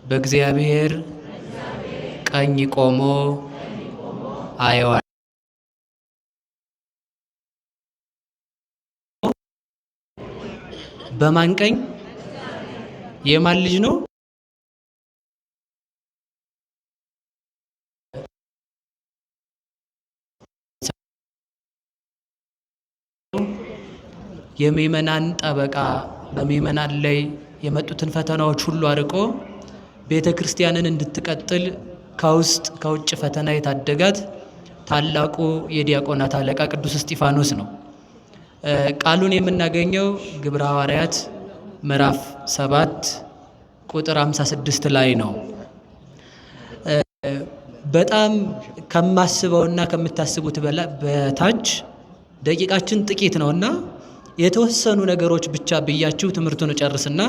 በእግዚአብሔር ቀኝ ቆሞ አየዋል። በማን ቀኝ? የማን ልጅ ነው? የምእመናን ጠበቃ፣ በምእመናን ላይ የመጡትን ፈተናዎች ሁሉ አርቆ ቤተ ክርስቲያንን እንድትቀጥል ከውስጥ ከውጭ ፈተና የታደጋት ታላቁ የዲያቆናት አለቃ ቅዱስ እስጢፋኖስ ነው። ቃሉን የምናገኘው ግብረ ሐዋርያት ምዕራፍ 7 ቁጥር 56 ላይ ነው። በጣም ከማስበውና ከምታስቡት በታች ደቂቃችን ጥቂት ነውና የተወሰኑ ነገሮች ብቻ ብያችሁ ትምህርቱን ጨርስና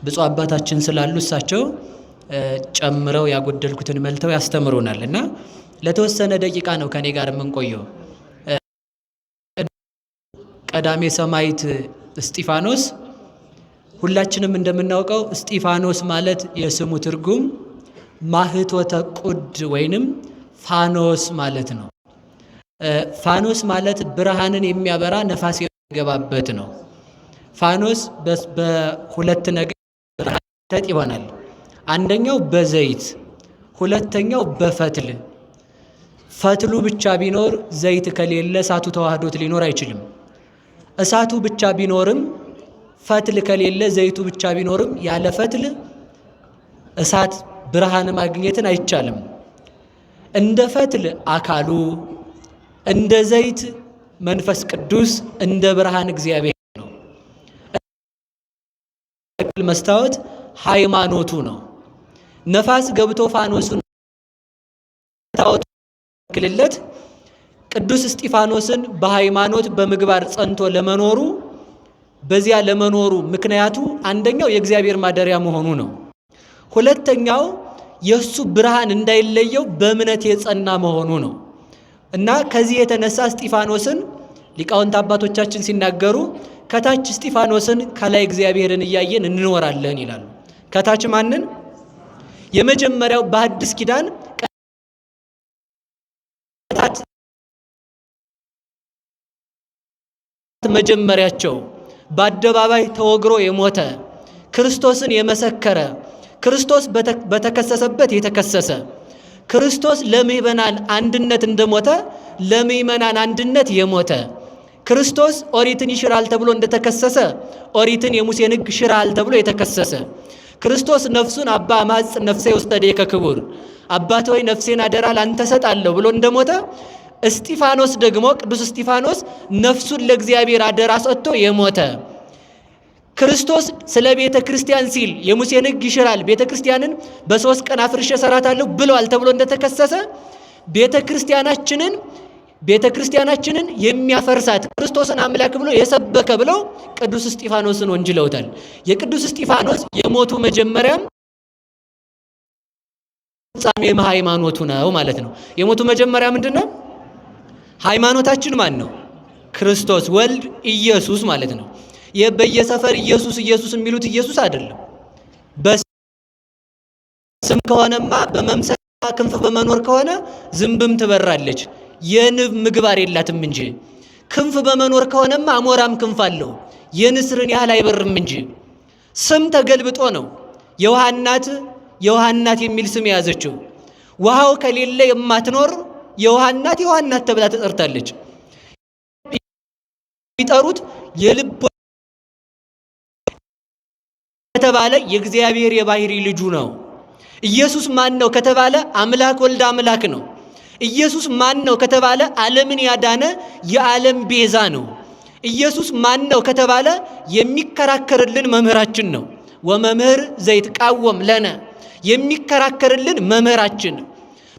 ብፁዕ አባታችን ስላሉ እሳቸው ጨምረው ያጎደልኩትን መልተው ያስተምሩናል እና ለተወሰነ ደቂቃ ነው ከኔ ጋር የምንቆየው። ቀዳሜ ሰማዕት እስጢፋኖስ ሁላችንም እንደምናውቀው እስጢፋኖስ ማለት የስሙ ትርጉም ማህቶተ ቁድ ወይንም ፋኖስ ማለት ነው። ፋኖስ ማለት ብርሃንን የሚያበራ ነፋስ የሚገባበት ነው። ፋኖስ በሁለት ነገር ተጥ ይሆናል። አንደኛው በዘይት፣ ሁለተኛው በፈትል። ፈትሉ ብቻ ቢኖር ዘይት ከሌለ እሳቱ ተዋህዶት ሊኖር አይችልም። እሳቱ ብቻ ቢኖርም ፈትል ከሌለ ዘይቱ ብቻ ቢኖርም ያለ ፈትል እሳት ብርሃን ማግኘትን አይቻልም። እንደ ፈትል አካሉ፣ እንደ ዘይት መንፈስ ቅዱስ፣ እንደ ብርሃን እግዚአብሔር ነው። መስታወት ሃይማኖቱ ነው። ነፋስ ገብቶ ፋኖሱን ታወጥክልለት ቅዱስ እስጢፋኖስን በሃይማኖት በምግባር ጸንቶ ለመኖሩ በዚያ ለመኖሩ ምክንያቱ አንደኛው የእግዚአብሔር ማደሪያ መሆኑ ነው። ሁለተኛው የሱ ብርሃን እንዳይለየው በእምነት የጸና መሆኑ ነው እና ከዚህ የተነሳ እስጢፋኖስን ሊቃውንት አባቶቻችን ሲናገሩ ከታች እስጢፋኖስን ከላይ እግዚአብሔርን እያየን እንኖራለን ይላሉ። ከታች ማንን? የመጀመሪያው በአዲስ ኪዳን መጀመሪያቸው በአደባባይ ተወግሮ የሞተ ክርስቶስን የመሰከረ ክርስቶስ በተከሰሰበት የተከሰሰ ክርስቶስ ለምእመናን አንድነት እንደሞተ ለምእመናን አንድነት የሞተ ክርስቶስ ኦሪትን ይሽራል ተብሎ እንደተከሰሰ ኦሪትን የሙሴን ሕግ ሽራል ተብሎ የተከሰሰ ክርስቶስ ነፍሱን አባ ማጽ ነፍሴ ወስጠዴከ ክቡር አባት ሆይ ነፍሴን አደራ ላንተ ሰጣለሁ ብሎ እንደሞተ እስጢፋኖስ ደግሞ ቅዱስ እስጢፋኖስ ነፍሱን ለእግዚአብሔር አደራ ሰጥቶ የሞተ ክርስቶስ ስለ ቤተ ክርስቲያን ሲል የሙሴን ሕግ ይሽራል ቤተ ክርስቲያንን በ3 ቀን አፍርሼ እሰራታለሁ ብሏል ተብሎ እንደተከሰሰ ቤተ ክርስቲያናችንን የሚያፈርሳት ክርስቶስን አምላክ ብሎ የሰበከ ብለው ቅዱስ እስጢፋኖስን ወንጅለውታል። የቅዱስ እስጢፋኖስ የሞቱ መጀመሪያም ፍጻሜ ሃይማኖቱ ነው ማለት ነው። የሞቱ መጀመሪያ ምንድነው? ሃይማኖታችን ማን ነው? ክርስቶስ ወልድ ኢየሱስ ማለት ነው። በየሰፈር ኢየሱስ ኢየሱስ የሚሉት ኢየሱስ አይደለም። በስም ከሆነማ በመምሰል ክንፍ በመኖር ከሆነ ዝንብም ትበራለች፣ የንብ ምግባር የላትም እንጂ። ክንፍ በመኖር ከሆነማ አሞራም ክንፍ አለው፣ የንስርን ያህል አይበርም እንጂ። ስም ተገልብጦ ነው የውሃ እናት የሚል ስም የያዘችው። ውሃው ከሌለ የማትኖር የውሃ እናት ተብላ ተጠርታለች። የሚጠሩት የልብ ከተባለ የእግዚአብሔር የባህሪ ልጁ ነው። ኢየሱስ ማን ነው ከተባለ አምላክ ወልድ አምላክ ነው። ኢየሱስ ማን ነው ከተባለ ዓለምን ያዳነ የዓለም ቤዛ ነው። ኢየሱስ ማን ነው ከተባለ የሚከራከርልን መምህራችን ነው። ወመምህር ዘይትቃወም ለነ የሚከራከርልን መምህራችን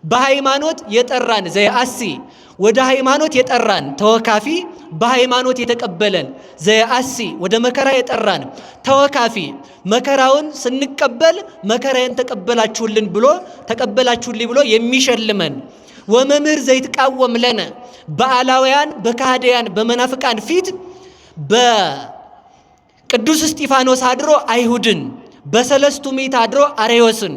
በሃይማኖት የጠራን ዘየአሲ ወደ ሃይማኖት የጠራን ተወካፊ በሃይማኖት የተቀበለን ዘየአሲ ወደ መከራ የጠራን ተወካፊ መከራውን ስንቀበል መከራዬን ተቀበላችሁልኝ ብሎ የሚሸልመን ወመምህር ዘይትቃወም ለነ በአላውያን በካህዲያን በመናፍቃን ፊት በቅዱስ እስጢፋኖስ አድሮ አይሁድን በሰለስቱ ምዕት አድሮ አርዮስን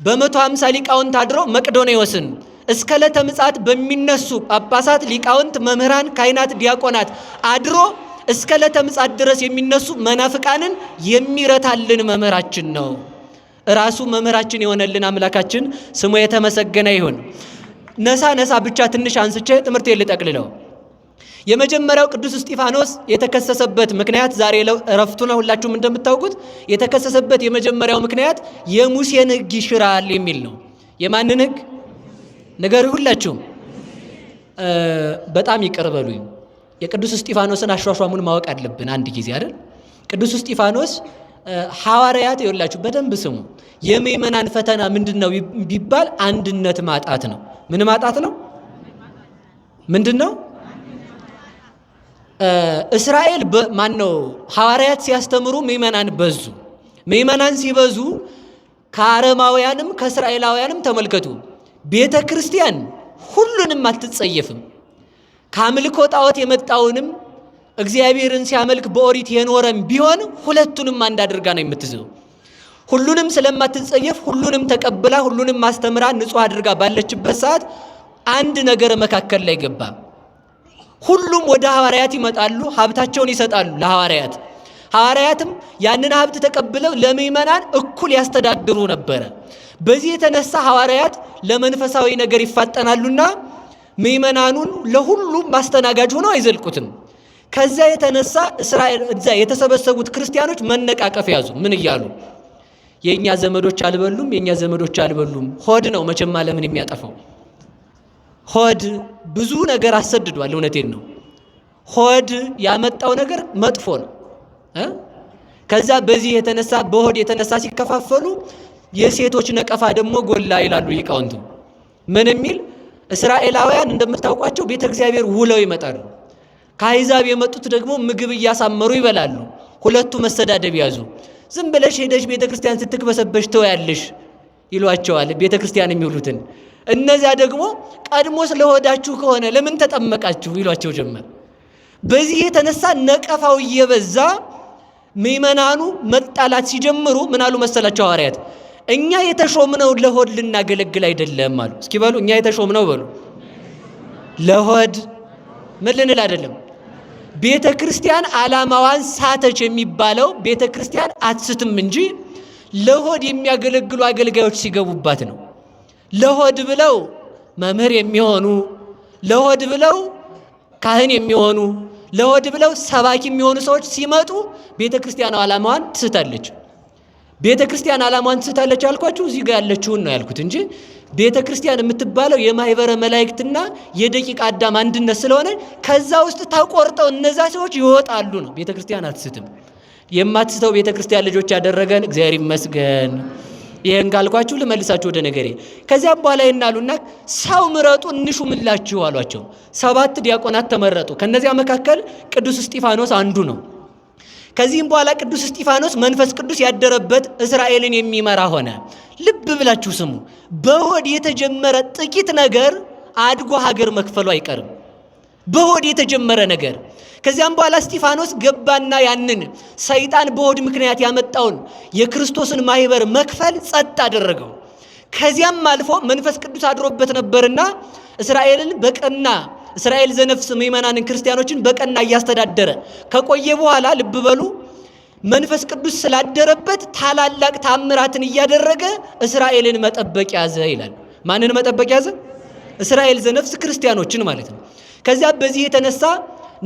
በ150 ሊቃውንት አድሮ መቅዶኔዎስን እስከ ዕለተ ምጽአት በሚነሱ ጳጳሳት፣ ሊቃውንት፣ መምህራን፣ ካህናት፣ ዲያቆናት አድሮ እስከ ዕለተ ምጽአት ድረስ የሚነሱ መናፍቃንን የሚረታልን መምህራችን ነው። ራሱ መምህራችን የሆነልን አምላካችን ስሙ የተመሰገነ ይሁን። ነሳ ብቻ ትንሽ አንስቼ ትምህርት ልጠቅልለው። የመጀመሪያው ቅዱስ እስጢፋኖስ የተከሰሰበት ምክንያት ዛሬ እረፍቱ ነው። ሁላችሁም እንደምታውቁት የተከሰሰበት የመጀመሪያው ምክንያት የሙሴን ሕግ ይሽራል የሚል ነው። የማንን ሕግ ንገሩ ሁላችሁም። በጣም ይቅር በሉኝ። የቅዱስ እስጢፋኖስን አሿሿሙን ማወቅ አለብን አንድ ጊዜ አይደል? ቅዱስ እስጢፋኖስ ሐዋርያት ይኸውላችሁ በደንብ ስሙ። የምእመናን ፈተና ምንድነው ቢባል አንድነት ማጣት ነው። ምን ማጣት ነው? ምንድነው? እስራኤል ማነው ሐዋርያት ሲያስተምሩ ምእመናን በዙ። ምእመናን ሲበዙ ከአረማውያንም ከእስራኤላውያንም ተመልከቱ፣ ቤተ ክርስቲያን ሁሉንም አትጸየፍም። ከአምልኮ ጣዖት የመጣውንም እግዚአብሔርን ሲያመልክ በኦሪት የኖረም ቢሆን ሁለቱንም አንድ አድርጋ ነው የምትይዘው። ሁሉንም ስለማትጸየፍ ሁሉንም ተቀብላ ሁሉንም ማስተምራ ንጹህ አድርጋ ባለችበት ሰዓት አንድ ነገር መካከል ላይ ገባ። ሁሉም ወደ ሐዋርያት ይመጣሉ፣ ሀብታቸውን ይሰጣሉ ለሐዋርያት። ሐዋርያትም ያንን ሀብት ተቀብለው ለምእመናን እኩል ያስተዳድሩ ነበረ። በዚህ የተነሳ ሐዋርያት ለመንፈሳዊ ነገር ይፋጠናሉና ምእመናኑን ለሁሉም ማስተናጋጅ ሆነው አይዘልቁትም። ከዛ የተነሳ እስራኤል እዛ የተሰበሰቡት ክርስቲያኖች መነቃቀፍ ያዙ። ምን እያሉ? የኛ ዘመዶች አልበሉም፣ የኛ ዘመዶች አልበሉም። ሆድ ነው መቼም ዓለምን የሚያጠፋው። ሆድ ብዙ ነገር አሰድዷል። እውነቴን ነው። ሆድ ያመጣው ነገር መጥፎ ነው። ከዛ በዚህ የተነሳ በሆድ የተነሳ ሲከፋፈሉ የሴቶች ነቀፋ ደግሞ ጎላ ይላሉ ሊቃውንቱ። ምን የሚል? እስራኤላውያን እንደምታውቋቸው ቤተ እግዚአብሔር ውለው ይመጣሉ። ከአሕዛብ የመጡት ደግሞ ምግብ እያሳመሩ ይበላሉ። ሁለቱ መሰዳደብ ያዙ። ዝም ብለሽ ሄደሽ ቤተ ክርስቲያን ስትክበሰበሽ ተወያለሽ ይሏቸዋል ቤተ ክርስቲያን የሚውሉትን። እነዚያ ደግሞ ቀድሞ ስለሆዳችሁ ከሆነ ለምን ተጠመቃችሁ ይሏቸው ጀመር። በዚህ የተነሳ ነቀፋው እየበዛ ምእመናኑ መጣላት ሲጀምሩ ምን አሉ መሰላቸው ሐዋርያት? እኛ የተሾምነው ለሆድ ልናገለግል አይደለም አሉ። እስኪ በሉ እኛ የተሾምነው በሉ ለሆድ ምን ልንል አይደለም። ቤተ ክርስቲያን ዓላማዋን ሳተች የሚባለው ቤተ ክርስቲያን አትስትም እንጂ ለሆድ የሚያገለግሉ አገልጋዮች ሲገቡባት ነው። ለሆድ ብለው መምህር የሚሆኑ፣ ለሆድ ብለው ካህን የሚሆኑ፣ ለሆድ ብለው ሰባኪ የሚሆኑ ሰዎች ሲመጡ ቤተ ክርስቲያን ዓላማዋን ትስታለች። ቤተ ክርስቲያን ዓላማዋን ትስታለች ያልኳችሁ እዚህ ጋር ያለችውን ነው ያልኩት እንጂ ቤተ ክርስቲያን የምትባለው የማህበረ መላእክትና የደቂቀ አዳም አንድነት ስለሆነ ከዛ ውስጥ ተቆርጠው እነዛ ሰዎች ይወጣሉ ነው። ቤተ ክርስቲያን አትስትም። የማትስተው ቤተ ክርስቲያን ልጆች ያደረገን እግዚአብሔር ይመስገን። ይሄን ካልኳችሁ ልመልሳችሁ ወደ ነገሬ። ከዚያም በኋላ ይናሉና ሰው ምረጡ እንሹምላችሁ አሏቸው። 7 ዲያቆናት ተመረጡ። ከነዚያ መካከል ቅዱስ እስጢፋኖስ አንዱ ነው። ከዚህም በኋላ ቅዱስ እስጢፋኖስ መንፈስ ቅዱስ ያደረበት እስራኤልን የሚመራ ሆነ። ልብ ብላችሁ ስሙ። በሆድ የተጀመረ ጥቂት ነገር አድጎ ሀገር መክፈሉ አይቀርም። በሆድ የተጀመረ ነገር። ከዚያም በኋላ እስጢፋኖስ ገባና ያንን ሰይጣን በሆድ ምክንያት ያመጣውን የክርስቶስን ማህበር መክፈል ጸጥ አደረገው። ከዚያም አልፎ መንፈስ ቅዱስ አድሮበት ነበርና እስራኤልን በቀና እስራኤል ዘነፍስ ምእመናንን ክርስቲያኖችን በቀና እያስተዳደረ ከቆየ በኋላ ልብ በሉ መንፈስ ቅዱስ ስላደረበት ታላላቅ ታምራትን እያደረገ እስራኤልን መጠበቅ ያዘ ይላል። ማንን መጠበቅ ያዘ? እስራኤል ዘነፍስ ክርስቲያኖችን ማለት ነው። ከዚያ በዚህ የተነሳ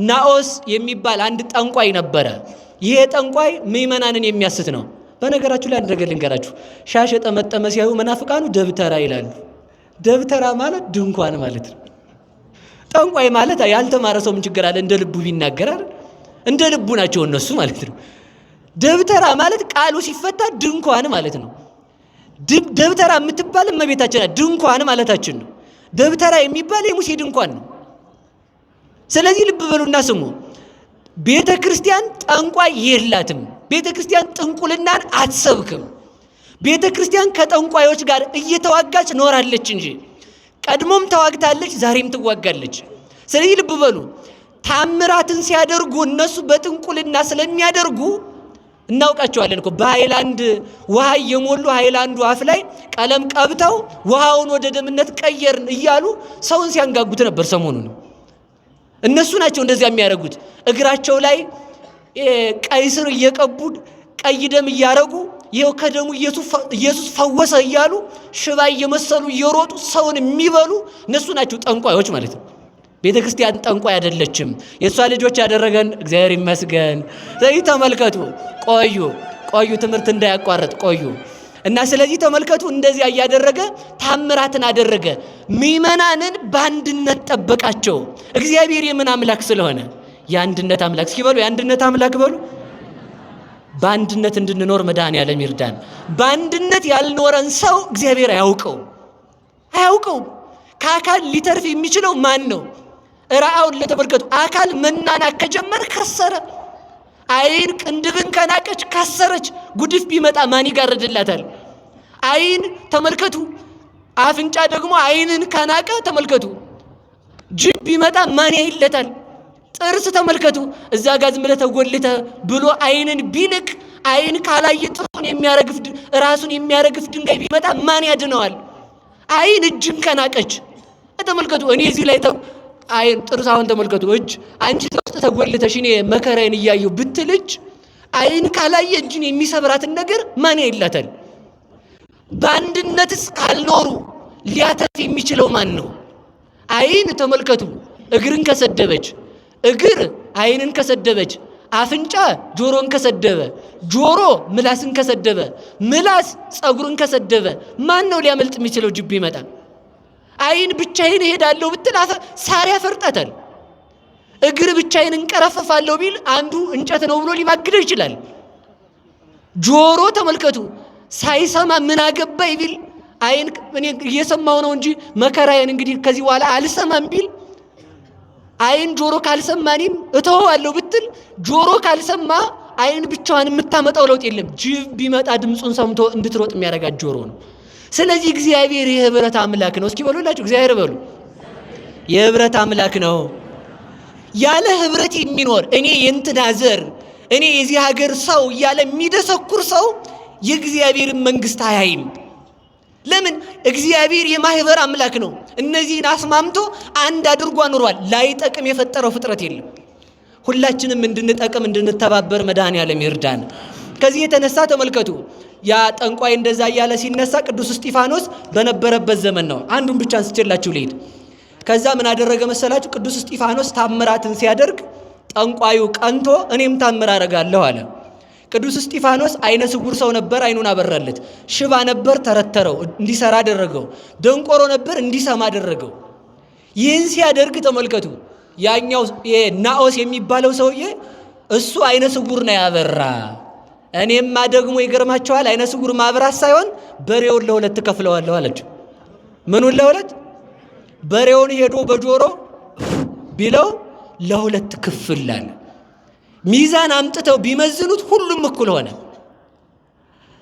ናኦስ የሚባል አንድ ጠንቋይ ነበረ። ይሄ ጠንቋይ ምእመናንን የሚያስት ነው። በነገራችሁ ላይ አንድ ነገር ልንገራችሁ። ሻሽ የጠመጠመ ሲያዩ መናፍቃኑ ደብተራ ይላሉ። ደብተራ ማለት ድንኳን ማለት ነው። ጠንቋይ ማለት ያልተማረ ሰው ምን ችግር አለ? እንደ ልቡ ቢናገራል። እንደ ልቡ ናቸው እነሱ ማለት ነው። ደብተራ ማለት ቃሉ ሲፈታ ድንኳን ማለት ነው። ደብተራ የምትባል እመቤታችን ድንኳን ማለታችን ነው። ደብተራ የሚባል የሙሴ ድንኳን ነው። ስለዚህ ልብ በሉና ስሙ። ቤተ ክርስቲያን ጠንቋይ የላትም። ቤተ ክርስቲያን ጥንቁልናን አትሰብክም። ቤተ ክርስቲያን ከጠንቋዮች ጋር እየተዋጋች ኖራለች እንጂ ቀድሞም ተዋግታለች፣ ዛሬም ትዋጋለች። ስለዚህ ልብ በሉ። ታምራትን ሲያደርጉ እነሱ በጥንቁልና ስለሚያደርጉ እናውቃቸዋለን እኮ በሃይላንድ ውሃ የሞሉ ሃይላንዱ አፍ ላይ ቀለም ቀብተው ውሃውን ወደ ደምነት ቀየርን እያሉ ሰውን ሲያንጋጉት ነበር ሰሞኑን። እነሱ ናቸው እንደዚያ የሚያደርጉት። እግራቸው ላይ ቀይ ስር እየቀቡ ቀይ ደም እያረጉ ይሄው ከደሙ ኢየሱስ ፈወሰ እያሉ ሽባ እየመሰሉ እየሮጡ ሰውን የሚበሉ እነሱ ናቸው ጠንቋዮች ማለት ነው። ቤተክርስቲያን ጠንቋይ አይደለችም። የሷ ልጆች ያደረገን እግዚአብሔር ይመስገን። ስለዚህ ተመልከቱ፣ ቆዩ ትምህርት እንዳያቋርጥ ቆዩ እና ስለዚህ ተመልከቱ፣ እንደዚያ እያደረገ ታምራትን አደረገ። ምእመናንን በአንድነት ጠበቃቸው። እግዚአብሔር የምን አምላክ ስለሆነ የአንድነት አምላክ። እስኪ በሉ የአንድነት አምላክ በሉ። በአንድነት እንድንኖር መድኃኔዓለም ይርዳን። በአንድነት ያልኖረን ሰው እግዚአብሔር አያውቀው። ከአካል ሊተርፍ የሚችለው ማን ነው? ራአውን ለተመልከቱ። አካል መናናቅ ከጀመረ ከሰረ። አይን ቅንድብን ከናቀች ከሰረች። ጉድፍ ቢመጣ ማን ይጋርድላታል? አይን ተመልከቱ። አፍንጫ ደግሞ አይንን ከናቀ ተመልከቱ፣ ጅብ ቢመጣ ማን ያይለታል? ጥርስ ተመልከቱ። እዛ ጋር ዝም ብለህ ተጎልተህ ብሎ አይንን ቢንቅ አይን ካላየ ጥርሱን የሚያረግፍ ራሱን የሚያረግፍ ድንጋይ ቢመጣ ማን ያድነዋል? አይን እጅን ከናቀች ተመልከቱ። እኔ እዚህ ላይ አይን ጥርስ አሁን ተመልከቱ። እጅ አንቺ ውስጥ ተጎልተሽ እኔ መከራዬን እያየሁ ብትልጅ አይን ካላየ እጅን የሚሰብራትን ነገር ማን ያይላታል? በአንድነትስ ካልኖሩ ሊያተርፍ የሚችለው ማን ነው? አይን ተመልከቱ። እግርን ከሰደበች እግር አይንን ከሰደበች፣ አፍንጫ ጆሮን ከሰደበ፣ ጆሮ ምላስን ከሰደበ፣ ምላስ ጸጉርን ከሰደበ ማን ነው ሊያመልጥ የሚችለው? ጅብ ይመጣል። አይን ብቻዬን እሄዳለሁ ብትል ሳር ያፈርጣታል። እግር ብቻዬን እንቀረፈፋለሁ ቢል አንዱ እንጨት ነው ብሎ ሊማግደው ይችላል። ጆሮ ተመልከቱ፣ ሳይሰማ ምን አገባኝ ቢል አይን እኔ እየሰማው ነው እንጂ መከራዬን እንግዲህ ከዚህ በኋላ አልሰማም ቢል አይን ጆሮ ካልሰማኒም እተወዋለሁ ብትል ጆሮ ካልሰማ አይን ብቻዋን የምታመጣው ለውጥ የለም። ጅብ ቢመጣ ድምጹን ሰምቶ እንድትሮጥ የሚያረጋት ጆሮ ነው። ስለዚህ እግዚአብሔር የህብረት አምላክ ነው። እስኪ በሉላችሁ እግዚአብሔር በሉ። የህብረት አምላክ ነው። ያለ ህብረት የሚኖር እኔ የእንትና ዘር እኔ የዚህ ሀገር ሰው እያለ የሚደሰኩር ሰው የእግዚአብሔርን መንግስት አያይም። ለምን? እግዚአብሔር የማህበር አምላክ ነው። እነዚህን አስማምቶ አንድ አድርጎ አኑሯል። ላይጠቅም የፈጠረው ፍጥረት የለም። ሁላችንም እንድንጠቅም እንድንተባበር መድኃኔዓለም ይርዳን። ከዚህ የተነሳ ተመልከቱ፣ ያ ጠንቋይ እንደዛ እያለ ሲነሳ ቅዱስ እስጢፋኖስ በነበረበት ዘመን ነው። አንዱን ብቻ አንስቼላችሁ ልሂድ። ከዛ ምን አደረገ መሰላችሁ? ቅዱስ እስጢፋኖስ ታምራትን ሲያደርግ ጠንቋዩ ቀንቶ እኔም ታምር አደርጋለሁ አለ። ቅዱስ እስጢፋኖስ አይነ ስውር ሰው ነበር፣ አይኑን አበራለት። ሽባ ነበር፣ ተረተረው እንዲሰራ አደረገው። ደንቆሮ ነበር፣ እንዲሰማ አደረገው። ይህን ሲያደርግ ተመልከቱ፣ ያኛው ናኦስ የሚባለው ሰውዬ እሱ አይነ ስውር ነው ያበራ። እኔማ ደግሞ ይገርማቸዋል፣ አይነ ስውር ማብራት ሳይሆን በሬውን ለሁለት ከፍለዋለሁ አለችው። ምኑን ለሁለት? በሬውን ሄዶ በጆሮ ቢለው ለሁለት ክፍል አለ። ሚዛን አምጥተው ቢመዝኑት ሁሉም እኩል ሆነ።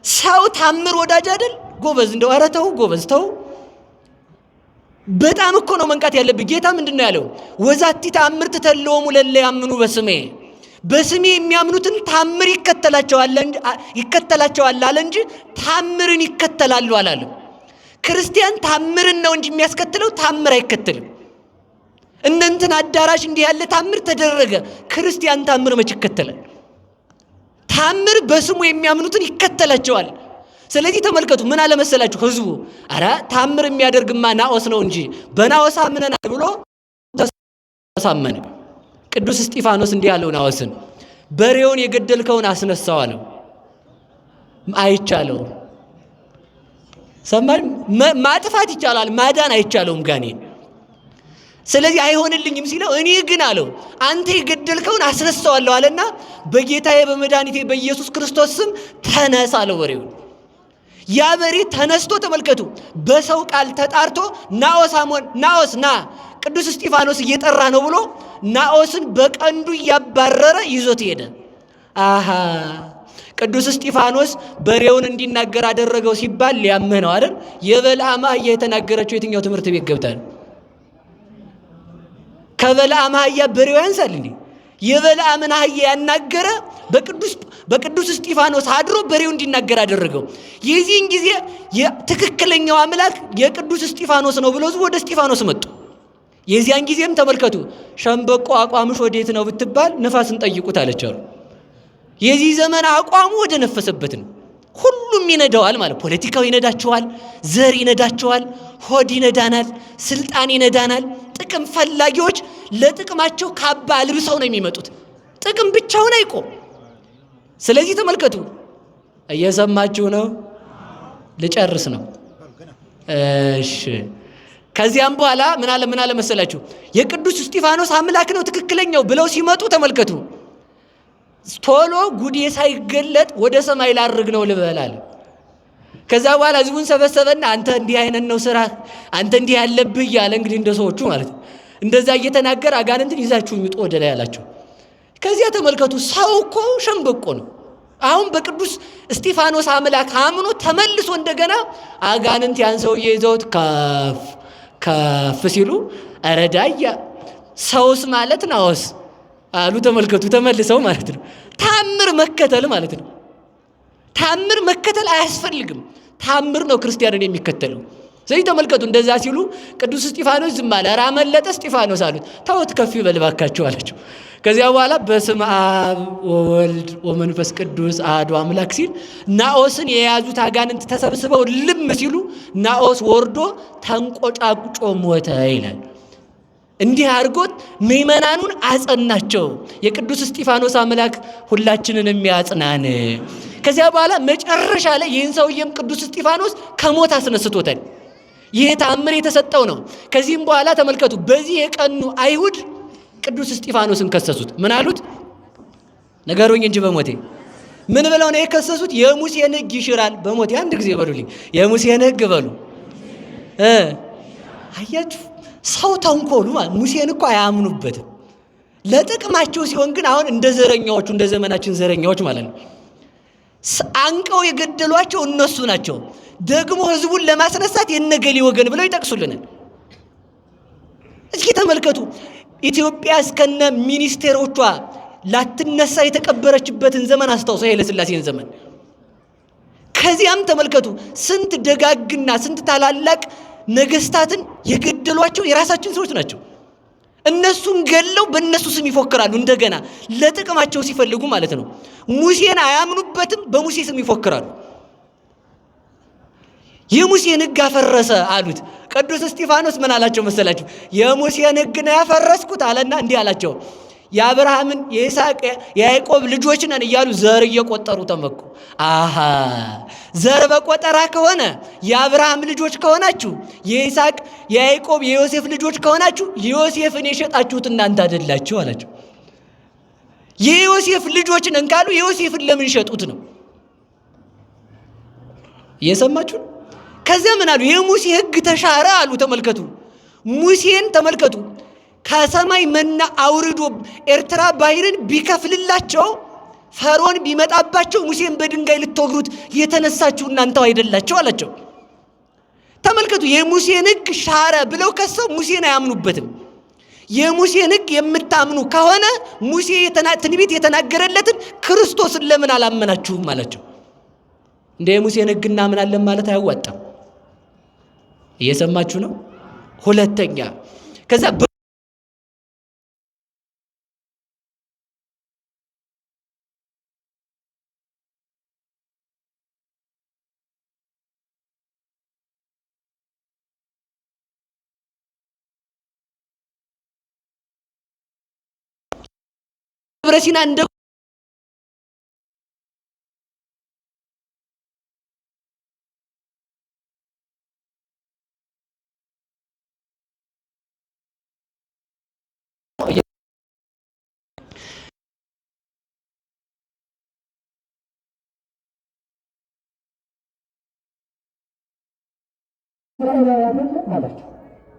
ሰው ታምር ወዳጅ አይደል? ጎበዝ እንደው ኧረ ተው ጎበዝ ተው። በጣም እኮ ነው መንቃት ያለብህ። ጌታ ምንድነው ያለው? ወዛቲ ታምር ተተለወሙ ለለ ያምኑ በስሜ፣ በስሜ የሚያምኑትን ታምር ይከተላቸዋል አለ እንጂ ታምርን ይከተላሉ አላለም። ክርስቲያን ታምርን ነው እንጂ የሚያስከትለው ታምር አይከተልም። እነንትን አዳራሽ እንዲህ ያለ ታምር ተደረገ፣ ክርስቲያን ታምር መች ይከተላል? ታምር በስሙ የሚያምኑትን ይከተላቸዋል። ስለዚህ ተመልከቱ፣ ምን አለ መሰላችሁ ህዝቡ፣ አረ ታምር የሚያደርግማ ናኦስ ነው እንጂ በናኦስ አምነናል ብሎ ተሳመነ። ቅዱስ እስጢፋኖስ እንዲህ ያለው ናኦስን፣ በሬውን የገደልከውን አስነሳው አለው። አይቻለው። ሰማን። ማጥፋት ይቻላል፣ ማዳን አይቻለውም ጋኔን። ስለዚህ አይሆንልኝም ሲለው እኔ ግን አለው አንተ የገደልከውን አስነሳዋለሁ አለና በጌታዬ በመድኃኒቴ በኢየሱስ ክርስቶስ ስም ተነሳ አለው በሬውን። ያ በሬ ተነስቶ ተመልከቱ፣ በሰው ቃል ተጣርቶ ናኦስ ና ቅዱስ እስጢፋኖስ እየጠራ ነው ብሎ ናኦስን በቀንዱ እያባረረ ይዞት ሄደ። አሃ ቅዱስ እስጢፋኖስ በሬውን እንዲናገር አደረገው ሲባል ሊያምህ ነው አይደል? የበለዓም አህያ የተናገረችው የትኛው ትምህርት ቤት ገብታል? ከበለዓም አህያ በሬው ያንሳል እንዴ? የበለዓምን አህያ ያናገረ በቅዱስ እስጢፋኖስ አድሮ በሬው እንዲናገር አደረገው። የዚህን ጊዜ ትክክለኛው አምላክ የቅዱስ እስጢፋኖስ ነው ብለው ወደ እስጢፋኖስ መጡ። የዚያን ጊዜም ተመልከቱ፣ ሸምበቆ አቋምሽ ወዴት ነው ብትባል ነፋስን ጠይቁት አለች አሉ። የዚህ ዘመን አቋሙ ወደ ነፈሰበት ነው። ሁሉም ይነዳዋል ማለት ፖለቲካው ይነዳቸዋል፣ ዘር ይነዳቸዋል፣ ሆድ ይነዳናል፣ ስልጣን ይነዳናል። ጥቅም ፈላጊዎች ለጥቅማቸው ካባ ልብሰው ነው የሚመጡት። ጥቅም ብቻውን አይቆም። ስለዚህ ተመልከቱ፣ እየሰማችሁ ነው? ልጨርስ ነው። እሺ። ከዚያም በኋላ ምን አለ መሰላችሁ? የቅዱስ እስጢፋኖስ አምላክ ነው ትክክለኛው ብለው ሲመጡ ተመልከቱ፣ ቶሎ ጉዴ ሳይገለጥ ወደ ሰማይ ላርግ ነው ልበላል። ከዛ በኋላ ህዝቡን ሰበሰበና አንተ እንዲህ አይነት ነው ስራ፣ አንተ እንዲህ ያለብህ እያለ እንግዲህ እንደ ሰዎቹ ማለት ነው እንደዛ እየተናገረ አጋንንትን ይዛችሁ ይውጡ ወደ ላይ አላቸው። ከዚያ ተመልከቱ፣ ሰው እኮ ሸምበቆ ነው። አሁን በቅዱስ እስጢፋኖስ አምላክ አምኖ ተመልሶ እንደገና አጋንንት ያን ሰውዬ ይዘውት ከፍ ሲሉ ረዳያ ሰውስ ማለት ናውስ አሉ። ተመልከቱ፣ ተመልሰው ማለት ነው። ታምር መከተል ማለት ነው። ታምር መከተል አያስፈልግም። ታምር ነው ክርስቲያንን የሚከተለው። ስለዚህ ተመልከቱ፣ እንደዛ ሲሉ ቅዱስ እስጢፋኖስ ዝም አለ። ኧረ አመለጠ እስጢፋኖስ አሉት። ተውት ከፍ ይበል እባካችሁ አላቸው። ከዚያ በኋላ በስመ አብ ወወልድ ወመንፈስ ቅዱስ አሐዱ አምላክ ሲል ናኦስን የያዙት አጋንንት ተሰብስበው ልም ሲሉ ናኦስ ወርዶ ተንቆጫቁጮ ሞተ ይላል። እንዲህ አድርጎት ምእመናኑን አጸናቸው። የቅዱስ እስጢፋኖስ አምላክ ሁላችንን የሚያጽናን። ከዚያ በኋላ መጨረሻ ላይ ይህን ሰውዬም ቅዱስ እስጢፋኖስ ከሞት አስነስቶታል። ይህ ተአምር የተሰጠው ነው። ከዚህም በኋላ ተመልከቱ፣ በዚህ የቀኑ አይሁድ ቅዱስ እስጢፋኖስን ከሰሱት። ምን አሉት? ነገሩኝ እንጂ በሞቴ ምን ብለው ነው የከሰሱት? የሙሴን ሕግ ይሽራል። በሞቴ አንድ ጊዜ በሉልኝ፣ የሙሴን ሕግ በሉ። አያችሁ ሰው ተንኮሉ ማለት ሙሴን እኮ አያምኑበትም። ለጥቅማቸው ሲሆን ግን አሁን እንደ ዘረኛዎቹ እንደ ዘመናችን ዘረኛዎች ማለት ነው አንቀው የገደሏቸው እነሱ ናቸው። ደግሞ ህዝቡን ለማስነሳት የነገሌ ወገን ብለው ይጠቅሱልናል። እስኪ ተመልከቱ፣ ኢትዮጵያ እስከነ ሚኒስቴሮቿ ላትነሳ የተቀበረችበትን ዘመን አስታውሱ፣ ኃይለ ሥላሴን ዘመን። ከዚያም ተመልከቱ ስንት ደጋግና ስንት ታላላቅ ነገስታትን የገደሏቸው የራሳችን ሰዎች ናቸው። እነሱን ገለው በእነሱ ስም ይፎክራሉ። እንደገና ለጥቅማቸው ሲፈልጉ ማለት ነው። ሙሴን አያምኑበትም፣ በሙሴ ስም ይፎክራሉ። የሙሴን ሕግ አፈረሰ አሉት። ቅዱስ እስጢፋኖስ ምን አላቸው መሰላችሁ? የሙሴን ሕግ ነው ያፈረስኩት አለና እንዲህ አላቸው፣ የአብርሃምን የይስሐቅ የያዕቆብ ልጆች ነን እያሉ ዘር እየቆጠሩ ተመኩ። አሃ ዘር በቆጠራ ከሆነ የአብርሃም ልጆች ከሆናችሁ የይስሐቅ የያዕቆብ የዮሴፍ ልጆች ከሆናችሁ ዮሴፍን የሸጣችሁት እናንተ አይደላችሁ አላቸው። የዮሴፍ ልጆች ነን ካሉ ዮሴፍን ለምን ሸጡት ነው? እየሰማችሁ? ከዚያ ምን አሉ? የሙሴ ሕግ ተሻረ አሉ። ተመልከቱ፣ ሙሴን ተመልከቱ፣ ከሰማይ መና አውርዶ ኤርትራ ባህርን ቢከፍልላቸው ፈርዖን ቢመጣባቸው ሙሴን በድንጋይ ልትወግሩት የተነሳችሁ እናንተው አይደላችሁ አላቸው። ተመልከቱ፣ የሙሴን ሕግ ሻረ ብለው ከሰው ሙሴን አያምኑበትም። የሙሴን ሕግ የምታምኑ ከሆነ ሙሴ ትንቢት የተናገረለትን ክርስቶስን ለምን አላመናችሁም አላቸው። እንደ የሙሴን ሕግ እናምናለን ማለት አያዋጣም። እየሰማችሁ ነው? ሁለተኛ ከዛ ብረሲና እንደ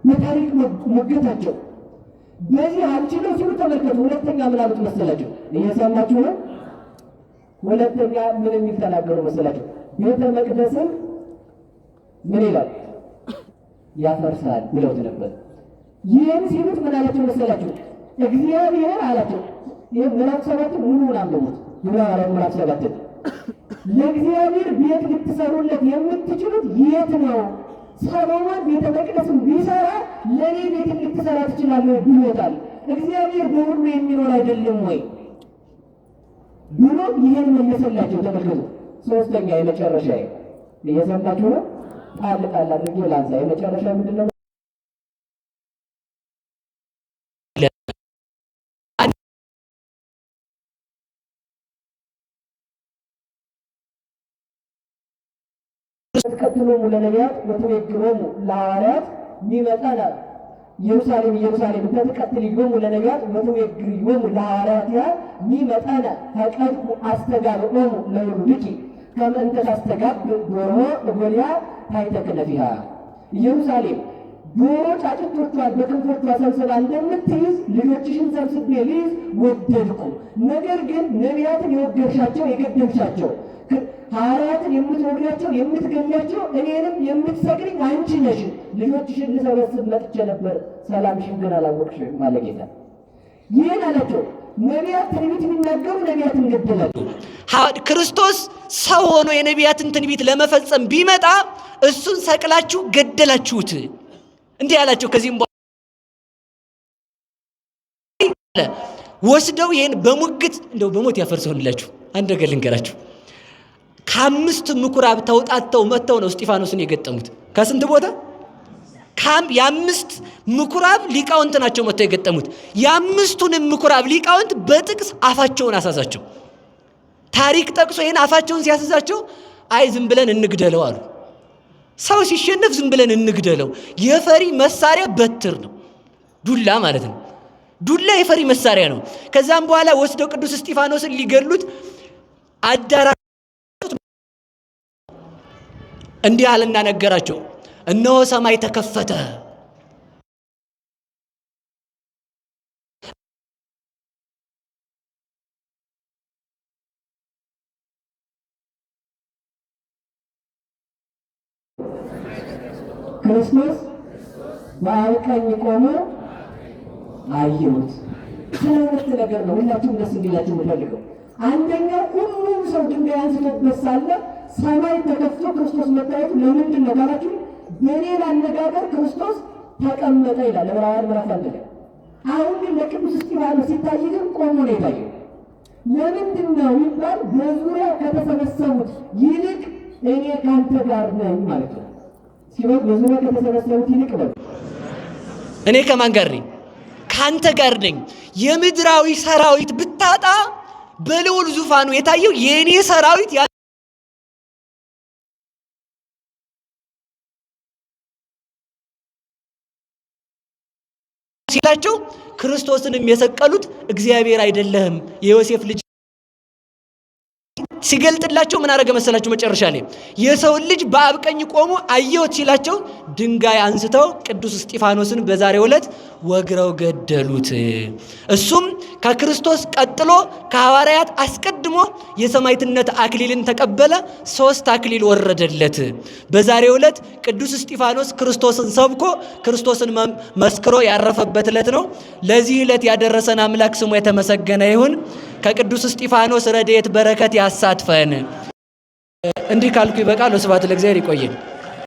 የታሪክ ሞገታቸው በዚህ አልችለው ሲሉ ተመልከቱ። ሁለተኛ ምን አሉት መሰላቸው? እየሰማችሁ ነው? ሁለተኛ ምን የሚል ተናገሩ መሰላቸው? ቤተ መቅደስን ምን ይላል? ያፈርሳል ብለውት ነበር። ይህን ሲሉት ምን አላቸው መሰላችሁ? እግዚአብሔር አላቸው። ይህ ምዕራፍ 7 ሙሉውን አንብቡት። የሐዋርያት ምዕራፍ 7 ለእግዚአብሔር ቤት ልትሰሩለት የምትችሉት የት ነው? ሰሎሞን ቤተ መቅደስን ቢሰራ ለእኔ ቤት ልትሰራ ትችላለህ ብሎታል። እግዚአብሔር በሁሉ የሚኖር አይደለም ወይ ብሎ ይህን መለሰላቸው። ተመልከቱ። ሶስተኛ የመጨረሻ እየሰማችሁ ነው። ጣል ጣል አድርጌ ላንሳ። የመጨረሻ ምንድን ነው? ተከትሎሙ ለነቢያት ወተወግሮሙ ለሐዋርያት ይመጣና ኢየሩሳሌም ተከትሎሙ ለነቢያት ወተወግሮሙ ለሐዋርያት ይመጣና ፈቀድኩ አስተጋብኦሙ ለውሉድኪ ከመ እንተ ታስተጋብ ዶሮ እጎልያ ታሕተ ክነፊሃ። ኢየሩሳሌም ዶሮ ጫጩቶቿን በክንፎቿ ሰብስባ እንደምትይዝ ልጆችሽን ሰብስቤ ልይዝ ወደድኩ። ነገር ግን ነቢያትን የወገርሻቸው የገደልሻቸው፣ ሐዋርያትን የምትወግሪያቸው የምትገሚያቸው፣ እኔንም የምትሰቅልኝ አንቺ ነሽ። ልጆችሽን ልሰበስብ መጥቼ ነበር፣ ሰላምሽን ግን አላወቅሽም አለ ጌታ። ይህን አላቸው። ነቢያት ትንቢት የሚናገሩ ነቢያትን ገደላቸው። ክርስቶስ ሰው ሆኖ የነቢያትን ትንቢት ለመፈጸም ቢመጣ እሱን ሰቅላችሁ ገደላችሁት። እንዲህ ያላቸው። ከዚህም በኋላ ወስደው ይህን በሙግት እንደው በሞት ያፈርሰውንላችሁ። አንድ ነገር ልንገራችሁ። ከአምስት ምኩራብ ተውጣተው መጥተው ነው እስጢፋኖስን የገጠሙት። ከስንት ቦታ? የአምስት ምኩራብ ሊቃውንት ናቸው መጥተው የገጠሙት። የአምስቱንም ምኩራብ ሊቃውንት በጥቅስ አፋቸውን አሳዛቸው። ታሪክ ጠቅሶ ይህን አፋቸውን ሲያስዛቸው አይ ዝም ብለን እንግደለው አሉ። ሰው ሲሸነፍ ዝም ብለን እንግደለው። የፈሪ መሳሪያ በትር ነው፣ ዱላ ማለት ነው። ዱላ የፈሪ መሳሪያ ነው። ከዛም በኋላ ወስደው ቅዱስ እስጢፋኖስን ሊገሉት አዳራሽ እንዲህ አለና ነገራቸው። እነሆ ሰማይ ተከፈተ፣ ክርስቶስ በአብ ቀኝ ቆሞ አየሁት። ሁለት ነገር ነው ሁላችሁም ደስ እንዲላችሁ የምፈልገው። አንደኛው ሁሉም ሰው ድንጋይ አንስቶበት ሳለ ሰማይ ተከፍቶ ክርስቶስ መታየቱ ለምንድን ነው ካላችሁ፣ በሌላ አነጋገር ክርስቶስ ተቀመጠ ይላል ዕብራውያን ምዕራፍ 1 ላይ። አሁን ግን ለቅዱስ እስጢፋኖስ ሲታይ ግን ቆሞ ነው የታየው። ለምንድን ነው ይባል፣ በዙሪያ ከተሰበሰቡት ይልቅ እኔ ካንተ ጋር ነኝ ማለት ነው። ሲበል በዙሪያ ከተሰበሰቡት ይልቅ ነው እኔ ከማን ጋር ነኝ? ካንተ ጋር ነኝ። የምድራዊ ሰራዊት ብታጣ በልዑል ዙፋኑ የታየው የእኔ ሰራዊት ሲላቸው ክርስቶስንም የሰቀሉት እግዚአብሔር አይደለህም የዮሴፍ ልጅ ሲገልጥላቸው ምን አረገ መሰላችሁ? መጨረሻ ላይ የሰውን ልጅ በአብ ቀኝ ቆሞ አየሁት ሲላቸው ድንጋይ አንስተው ቅዱስ እስጢፋኖስን በዛሬው ዕለት ወግረው ገደሉት። እሱም ከክርስቶስ ቀጥሎ ከሐዋርያት አስቀድሞ የሰማዕትነት አክሊልን ተቀበለ። 3 አክሊል ወረደለት። በዛሬው ዕለት ቅዱስ እስጢፋኖስ ክርስቶስን ሰብኮ ክርስቶስን መስክሮ ያረፈበት ዕለት ነው። ለዚህ ዕለት ያደረሰን አምላክ ስሙ የተመሰገነ ይሁን። ከቅዱስ እስጢፋኖስ ረድኤት በረከት ያሳትፈን። እንዲህ ካልኩ ይበቃል። ወስብሐት ለእግዚአብሔር። ይቆየን።